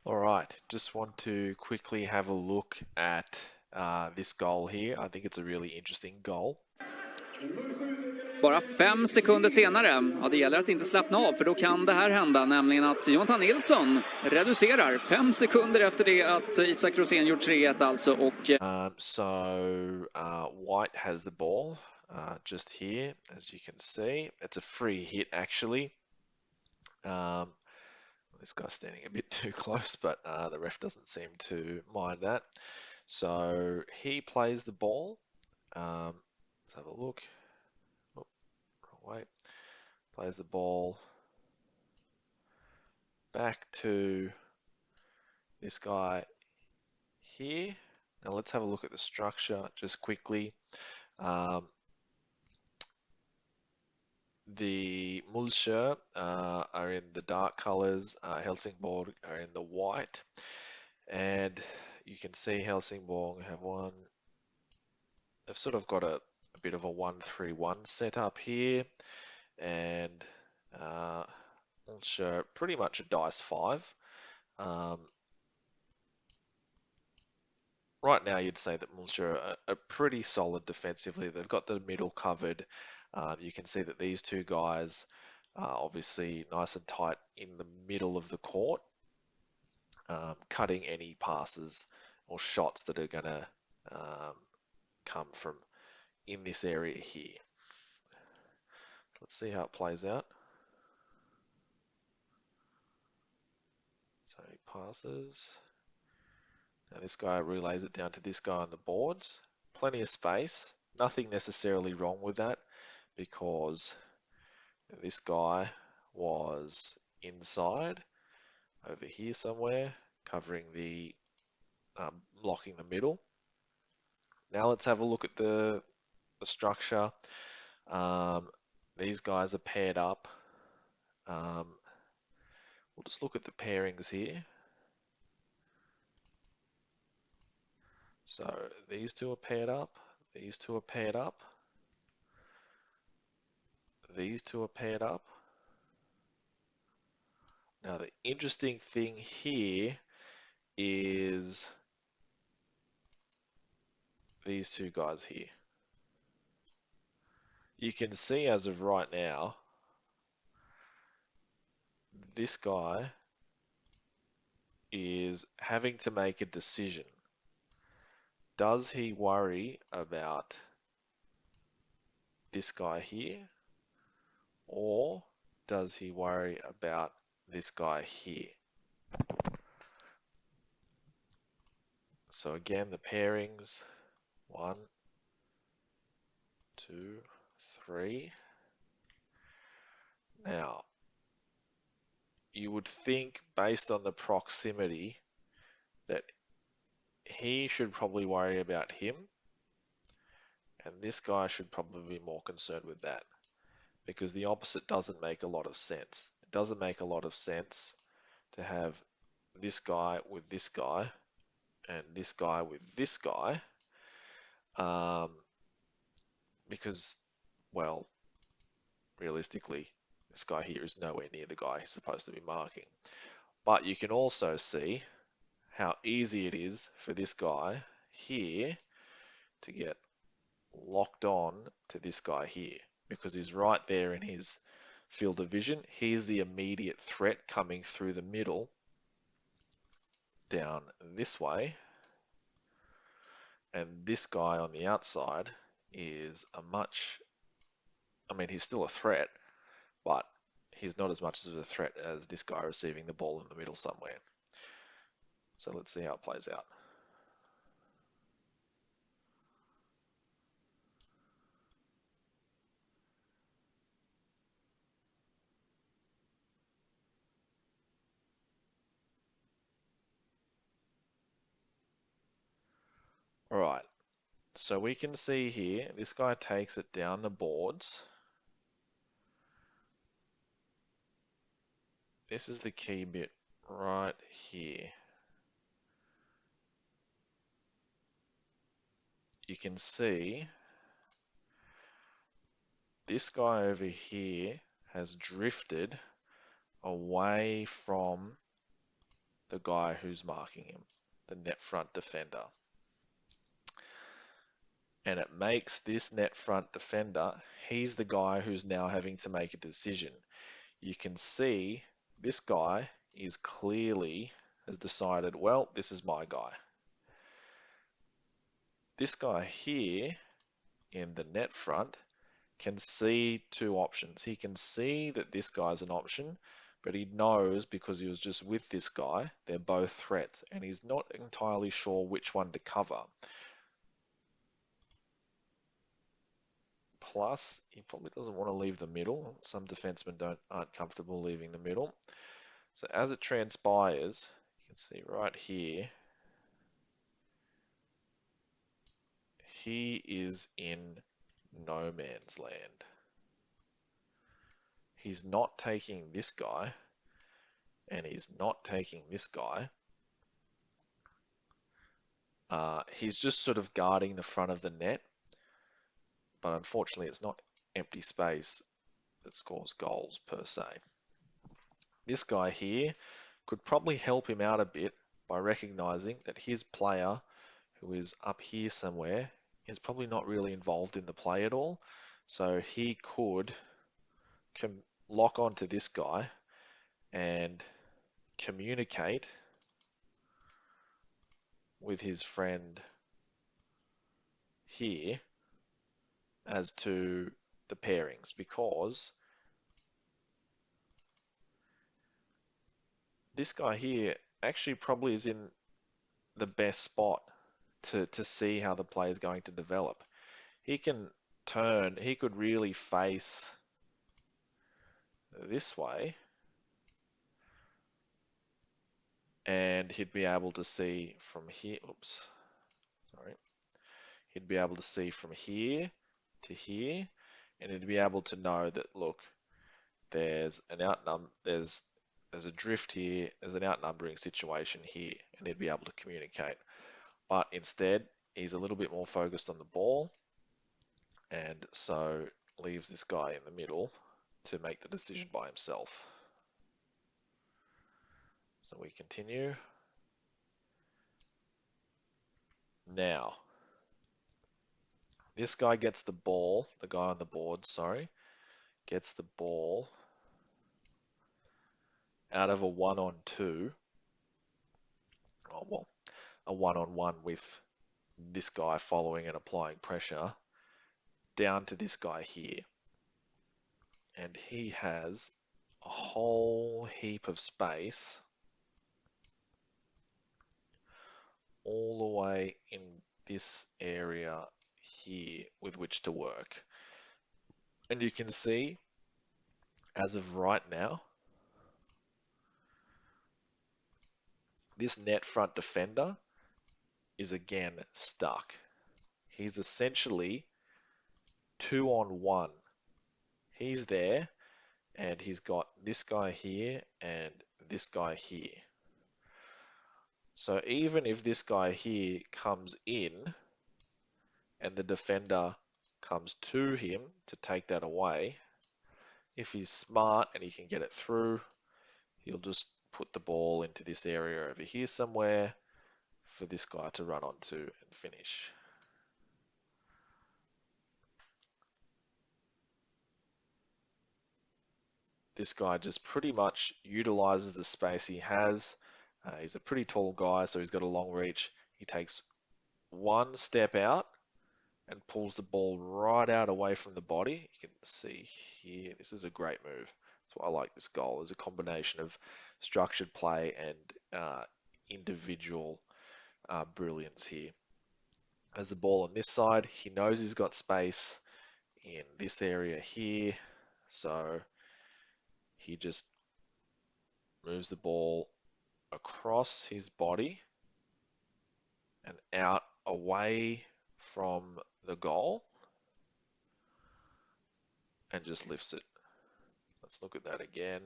All right, just want to quickly have a look at this goal here. I think it's a really interesting goal. Bara 5 sekunder senare, ja, det gäller att inte slappna av för då kan det här hända, nämligen att Jonathan Nilsson reducerar 5 sekunder efter det att Isak Rosén gjort 3-1 alltså. Och White has the ball just here, as you can see. It's a free hit actually. This guy's standing a bit too close, but the ref doesn't seem to mind that. So he plays the ball. Let's have a look. Oh, wrong way. Plays the ball back to this guy here. Now let's have a look at the structure just quickly. The Mullsjö are in the dark colors, Helsingborg are in the white, and you can see Helsingborg have they've sort of got a bit of a 1-3-1 setup here, and Mullsjö pretty much a dice 5. Right now, you'd say that Mullsjö are pretty solid defensively. They've got the middle covered. You can see that these two guys are obviously nice and tight in the middle of the court, cutting any passes or shots that are going to come from in this area here. Let's see how it plays out. So he passes. Now this guy relays it down to this guy on the boards. Plenty of space. Nothing necessarily wrong with that because this guy was inside over here somewhere, covering the blocking the middle. Now let's have a look at the structure. These guys are paired up. We'll just look at the pairings here. So these two are paired up. These two are paired up. These two are paired up. Now the interesting thing here is these two guys here. You can see as of right now, this guy is having to make a decision. Does he worry about this guy here, or does he worry about this guy here? So again, the pairings, 1, 2, 3. Now, you would think based on the proximity that he should probably worry about him, and this guy should probably be more concerned with that, because the opposite doesn't make a lot of sense. It doesn't make a lot of sense to have this guy with this guy and this guy with this guy, because, well, realistically, this guy here is nowhere near the guy he's supposed to be marking. But you can also see how easy it is for this guy here to get locked on to this guy here, because he's right there in his field of vision. He's the immediate threat coming through the middle down this way, and this guy on the outside is he's still a threat, but he's not as much of a threat as this guy receiving the ball in the middle somewhere. So let's see how it plays out. All right, so we can see here, this guy takes it down the boards. This is the key bit right here. You can see this guy over here has drifted away from the guy who's marking him, the net front defender. And it makes this net front defender, he's the guy who's now having to make a decision. You can see this guy is clearly has decided, well, this is my guy. This guy here in the net front can see two options. He can see that this guy's an option, but he knows because he was just with this guy, they're both threats, and he's not entirely sure which one to cover. Plus, he probably doesn't want to leave the middle. Some defensemen aren't comfortable leaving the middle. So as it transpires, you can see right here, he is in no man's land. He's not taking this guy, and he's not taking this guy. He's just sort of guarding the front of the net, but unfortunately it's not empty space that scores goals per se. This guy here could probably help him out a bit by recognizing that his player, who is up here somewhere, is probably not really involved in the play at all. So he could lock onto this guy and communicate with his friend here as to the pairings, because this guy here actually probably is in the best spot to see how the play is going to develop. He can turn, he could really face this way, and he'd be able to see from here, oops, sorry. He'd be able to see from here to here, and he'd be able to know that, look, there's a drift here, there's an outnumbering situation here, and he'd be able to communicate. But instead, he's a little bit more focused on the ball, and so leaves this guy in the middle to make the decision by himself. So we continue. Now, this guy gets the ball, the guy on the board, sorry, gets the ball out of a 1-on-2, oh, well, a 1-on-1 with this guy following and applying pressure down to this guy here. And he has a whole heap of space all the way in this area here with which to work. And you can see, as of right now, this net front defender is again stuck. He's essentially 2-on-1. He's there, and he's got this guy here and this guy here. So even if this guy here comes in and the defender comes to him to take that away, if he's smart and he can get it through, he'll just put the ball into this area over here somewhere for this guy to run onto and finish. This guy just pretty much utilizes the space he has. He's a pretty tall guy, so he's got a long reach. He takes one step out and pulls the ball right out away from the body. You can see here, this is a great move. That's why I like this goal. There's a combination of structured play and individual brilliance here. As the ball on this side, he knows he's got space in this area here, so he just moves the ball across his body and out away from the goal and just lifts it. Let's look at that again.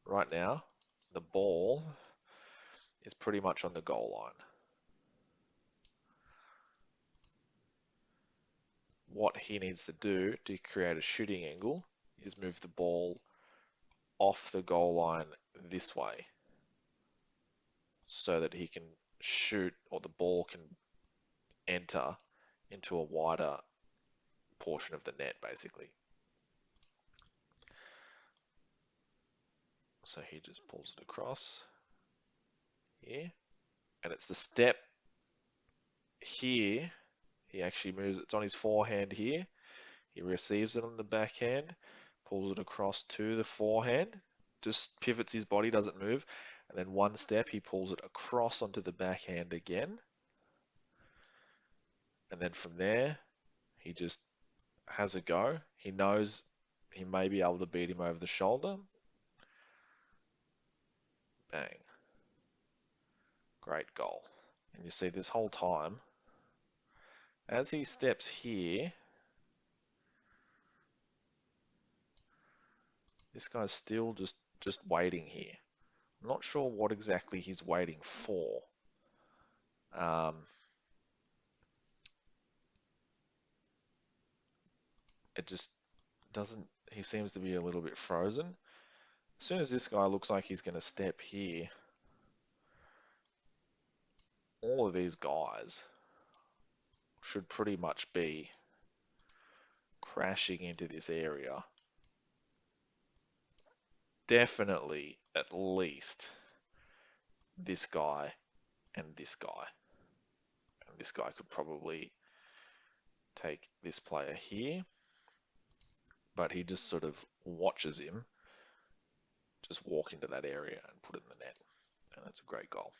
Right now, the ball is pretty much on the goal line. What he needs to do to create a shooting angle is move the ball off the goal line this way so that he can shoot, or the ball can enter into a wider portion of the net, basically. So he just pulls it across here, and it's the step here. He actually moves, it's on his forehand here. He receives it on the backhand, pulls it across to the forehand, just pivots his body, doesn't move, and then one step he pulls it across onto the backhand again. And then from there, he just has a go. He knows he may be able to beat him over the shoulder. Bang. Great goal. And you see this whole time, as he steps here, this guy's still just waiting here. I'm not sure what exactly he's waiting for. It just doesn't, he seems to be a little bit frozen. As soon as this guy looks like he's going to step here, all of these guys should pretty much be crashing into this area. Definitely at least this guy and this guy. And this guy could probably take this player here, but he just sort of watches him just walk into that area and put it in the net. And that's a great goal.